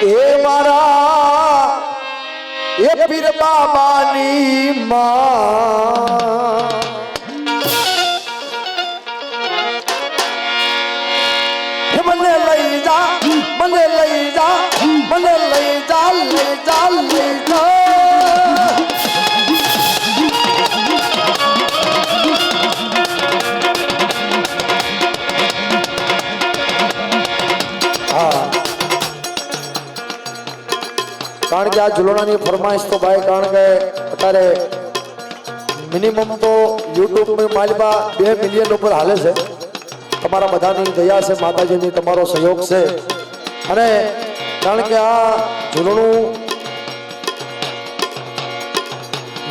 એ મારા એ પીર બાબાની માં મને લઈ જા મને લઈ જા મને લઈ જા લઈ જા લઈ જા કારણ કે આ ઝુલણાની ફરમાઈશ તો ભાઈ કારણ કે અત્યારે મિનિમમ તો યુટ્યુબ માલમાં 2 મિલિયન ઉપર હાલે છે તમારા બધાની દયા છે માતાજીની તમારો સહયોગ છે અને કારણ કે આ ઝુલણું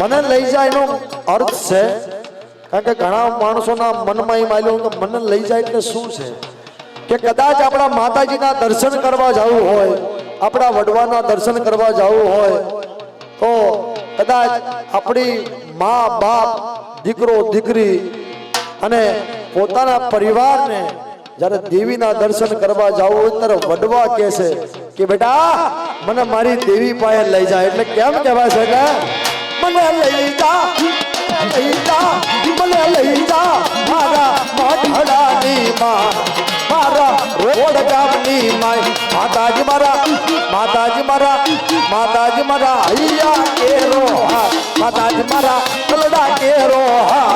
મને લઈ જાય એનો અર્થ છે કારણ કે ઘણા માણસોના મનમાં એ માલ્યું કે મને લઈ જાય એટલે શું છે કે કદાચ આપણા માતાજીના દર્શન કરવા જવું હોય આપણા વડવાના દર્શન કરવા જવું હોય તો કદાચ આપણી મા બાપ દીકરો દીકરી અને પોતાના પરિવારને જ્યારે દેવીના દર્શન કરવા જવું હોય ત્યારે વડવા કહે છે કે બેટા મને મારી દેવી પાસે લઈ જાય એટલે કેમ કહેવાય છે કે મને લઈ જા મને લઈ જા મારા મઢડાની માં મારા રોડ ગામની માય માતાજી મારા હૈયા કેરો હા માતાજી મારા કલડા કેરો હા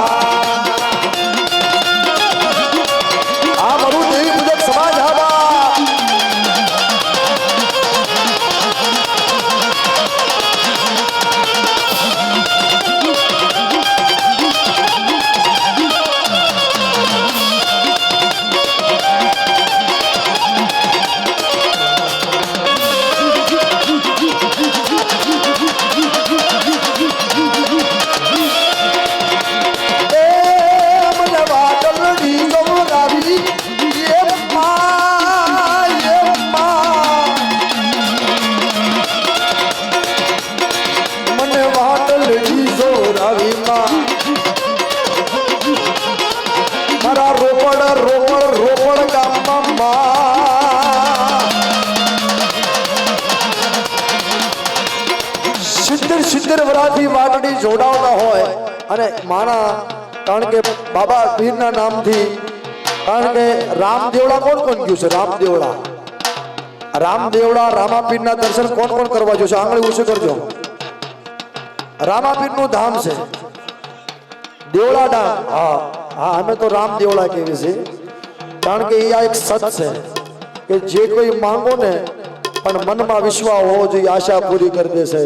આ મારું દેવી પૂજક સમાજ આવા મારા રોપડ ગામમાં સિદ્ધર વરાથી વાગડી જોડાવતા હોય અને માણા કારણ કે બાબા પીરના નામથી કારણ કે રામદેવડા કોણ ગયું છે રામદેવડા રામાપીરના દર્શન કોણ કરવા જશે આંગળી ઊંચી કરજો રામાપીરનું ધામ છે દેવડા ધામ હા અમે તો રામ દેવડા કહેવી છે કારણ કે આ એક સત છે કે જે કોઈ માંગો ને પણ મનમાં વિશ્વાસ હોવો જોઈએ આશા પૂરી કરી દેશે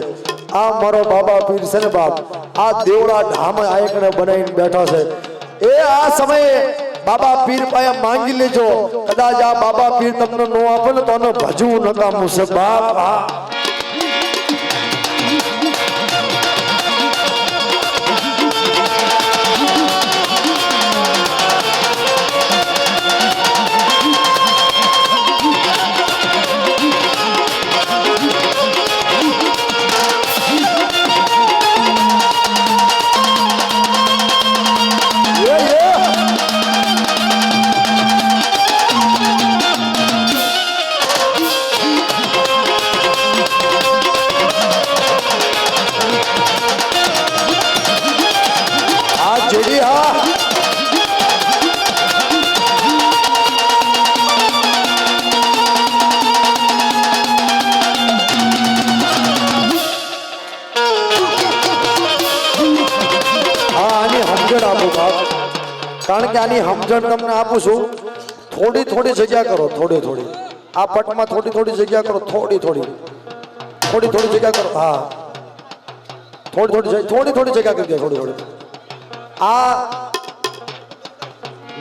આ મારો બાબા પીર છે ને બાપ આ દેવડા ધામ આયકને બનાવીને બેઠા છે એ આ સમયે બાબા પીર પાસે માંગી લેજો કદાચ આ બાબા પીર તમને નો આપે ને તો ભજવું નકામું છે બાપ કારણ કે આની સમજણ તમને આપું છું થોડી જગ્યા કરો થોડી આ પટમાં થોડી જગ્યા કરો થોડી જગ્યા કરો હા થોડી જગ્યા કરી દે થોડી આ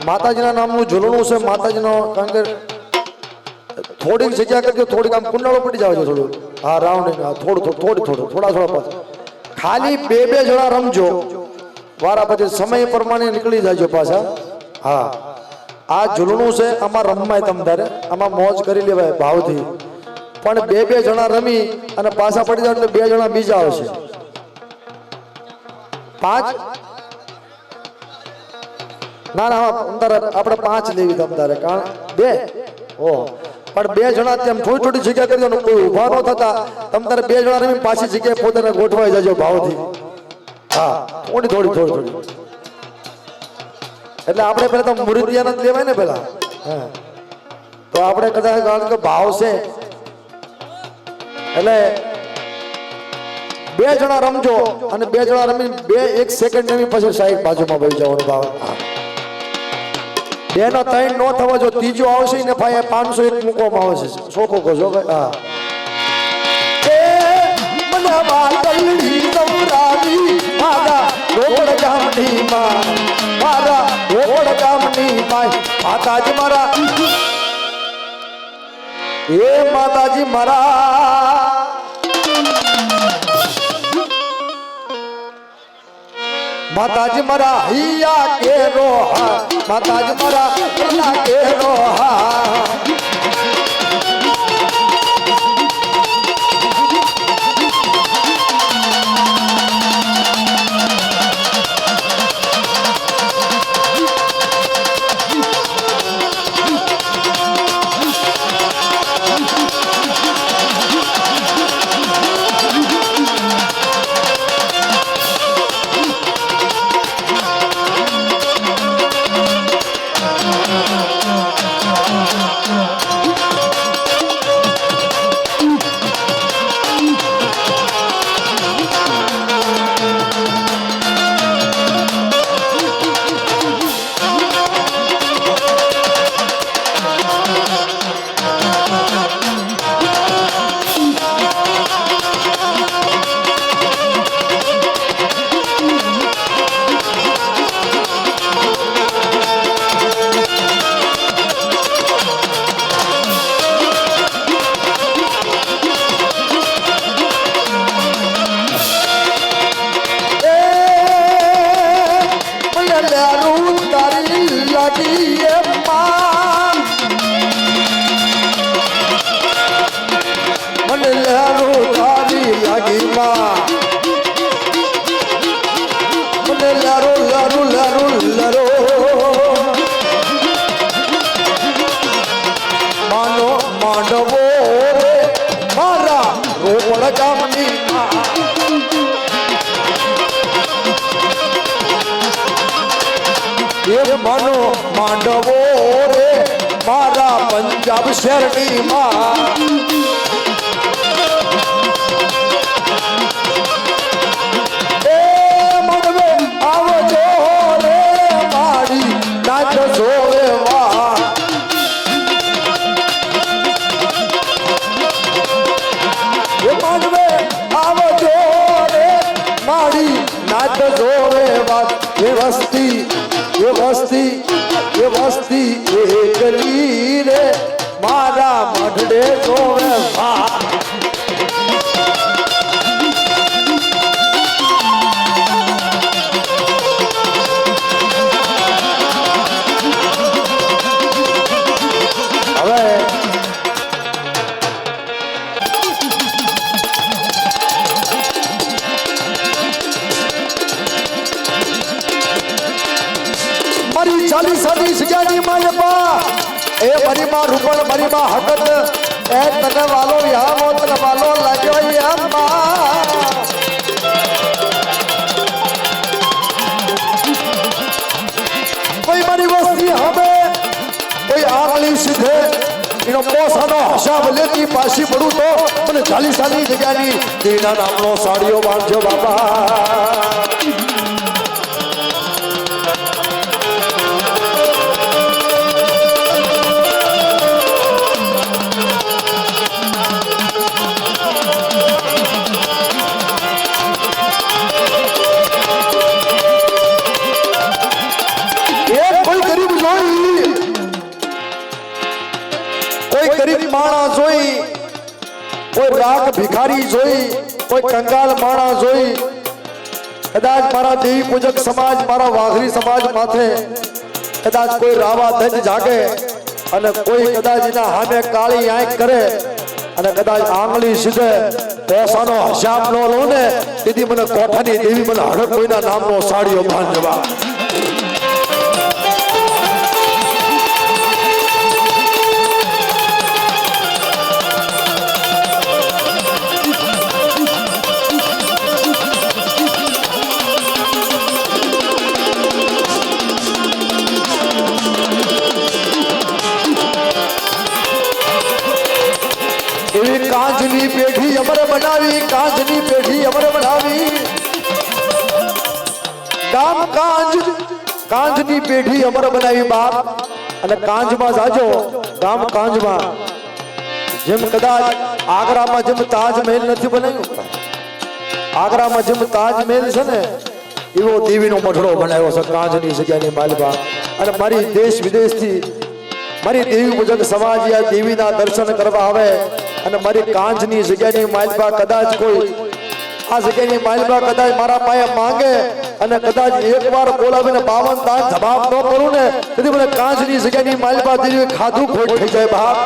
માતાજીના નામનું ઝૂલણું છે માતાજીનો કારણ કે થોડીક જગ્યા કરજો થોડીક આમ કુંડાળો પડી જાવ છે થોડું હા રાઉન્ડ થોડા પાસ ખાલી બે જણા રમજો વારા પછી સમય પ્રમાણે નીકળી જાજો પાછા હા આ ઝૂલણું છે આમાં રમવાય તમતારે આમાં મોજ કરી લેવાય ભાવથી પણ બે જણા રમી અને પાછા પડી જાય એટલે 2 જણા બીજા આવશે 5 ના આપણે 5 લેવી તમતારે કારણ 2 ઓહ પણ બે જણા તેમ થોડી થોડી જગ્યા કરી દો, કોઈ ઊભા ન થતા. તમે તારે બે જણા રમી પાછી જગ્યાએ પોતાને ગોઠવાઈ જજો ભાવથી. હા, થોડી થોડી થોડી થોડી. એટલે આપણે પેલા તો મુરીદિયા નથી લેવાય ને પેલા. હા, તો આપણે કદાચ કારણ કે ભાવ છે એટલે બે જણા રમજો અને બે જણા રમી બે 1 સેકન્ડ રમી પછી સાઈડ બાજુમાં બેસી જવાનો ભાવ. બે નો 3 નો થવા જો, ત્રીજો આવશે ને ભાઈ 501 મૂકવામાં આવશે. સોખો કહો છો ભાઈ. હા, મને વાદળી નવરાવી મારા રોડ ગામની માં, મારા રોડ ગામની માં માતાજી મારા, એ માતાજી મારા, માતાજી મારા હૈયા કેરો હા, માતાજી મારા હૈયા કેરો હા. મનો માંડવો રે મારા પંજાબ શેરની માં, એ મનવે આવજો રે મારી નાચ જોવે વા, એ મનવે આવજો રે મારી નાચ જોવે વા. એ વસ્તી એ વસ્તી એ વસ્તી એ ગલી રે મારા મઢડે જોવે ભા. હવે મારી 40 સાદી સગાની માયપા, એ મારી માં રૂપણ મારી માં હકત, એ તને વાલો યામો તને વાલો લાગ્યો યામા. કોઈ મારી વસ્તી હવે કોઈ આંગળી સીધે એનો પોસાનો હિસાબ લેતી પાછી પડું તો મને 40 સાદી જગ્યાની દીના નામનો સાડીઓ બાંધજો બાબા. માણા જોઈ, કોઈ રાખ ભિખારી જોઈ, કોઈ કંગાલ માણા જોઈ, કદાચ મારા દેવી પૂજક સમાજ મારા વાઘરી સમાજ માથે કદાચ કોઈ રાવા ધજ જાગે અને કોઈ કદાચ એના સામે કાળી આંખ કરે અને કદાચ આંગળી સીધે પૈસાનો હિસાબ ન લો ને, તેથી મને કોઠાની દેવી મને હડક કોઈના નામનો સાડીઓ બાંધવા. કાંચની પેઢી અમર બનાવી, કાંચની પેઢી અમર બનાવી. ગામ કાંચની પેઢી અમર બનાવી બાપ. અને કાંચમાં જાજો, ગામ કાંચમાં જેમ કદાચ આગ્રામાં જેમ તાજમહેલ નથી બનાવ્યું, આગ્રામાં જેમ તાજમહેલ છે ને એવો દેવીનો મઢડો બનાવ્યો છે કાંચની જગ્યાની માલબા. અને મારી દેશ વિદેશથી મારી દેવી પૂજક સમાજ આ દેવીના દર્શન કરવા આવે. અને મારી કાંચની જગ્યાની માલબા કદાચ કોઈ આ જગ્યાની માલબા કદાચ મારા પાસે માંગે અને કદાચ એકવાર બોલાવીને 52 દાન જવાબ ન કરું ને તેથી મને કાંચની જગ્યાની માલબા દેવી ખાધું ખોટ થઈ જાય બાપ.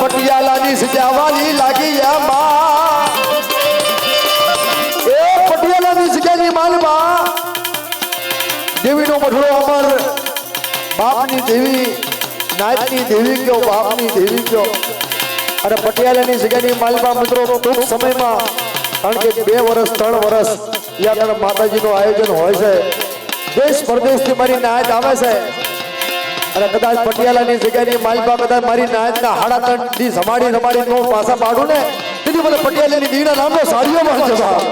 પટિયાલાની સજાવાલી લાગી માં, એ પટિયાલાની જગ્યાની માલમાં દેવીનો મઢડો અમર. બાપની દેવી, નાયકની દેવી કયો, બાપની દેવી કયો. અને પટિયાલાની જગ્યાની માલમાં મિત્રો ટૂંક સમયમાં, કારણ કે 2 વર્ષ 3 વર્ષ યા માતાજીનું આયોજન હોય છે. દેશ પરદેશથી મારી નાયક આવે છે. અને કદાચ પટિયાલાની જગ્યાની માલબા કદાચ મારી નાયકના 3.5 થી સમાડી નો પાછા પાડું ને તેથી મને પટિયાલાની દીના નામનો સાડીઓ મળશે બાપ.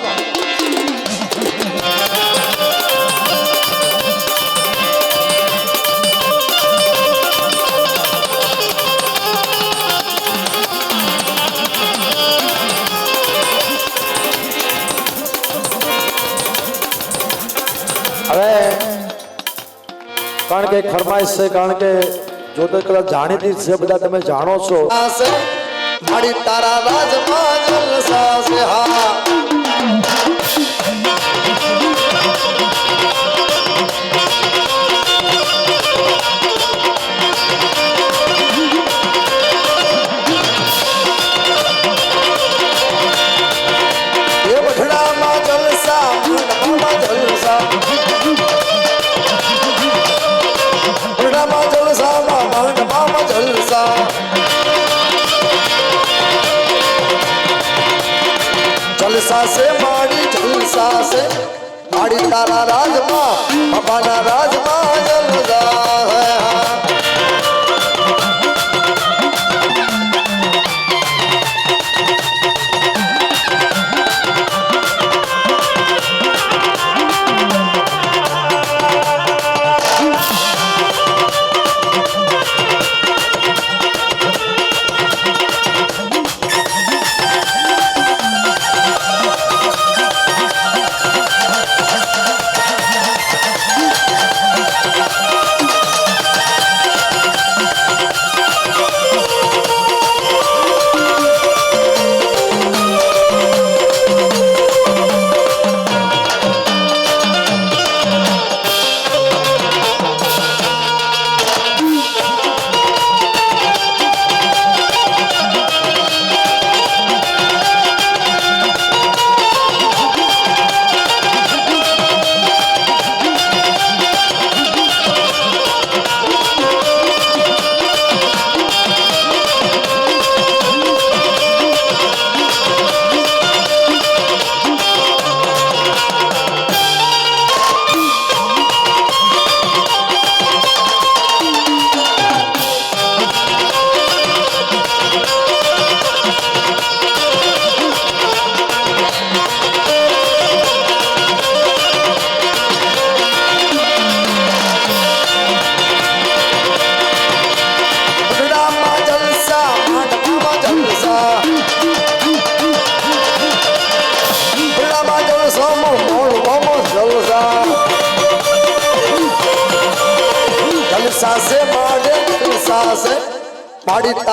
હવે કારણ કે ફરમાઈશ છે, કારણ કે જો તો કદાચ જાણીતી છે, બધા તમે જાણો છો. મારી તારા રાજમાં જલસા છે હા. એ બઠડામાં જલસા, મંડપમાં જલસા, जलसा से माड़ी जलसा से माड़ी तारा राजमा बाबाना राजमा जलसा है. जलसा से माड़ी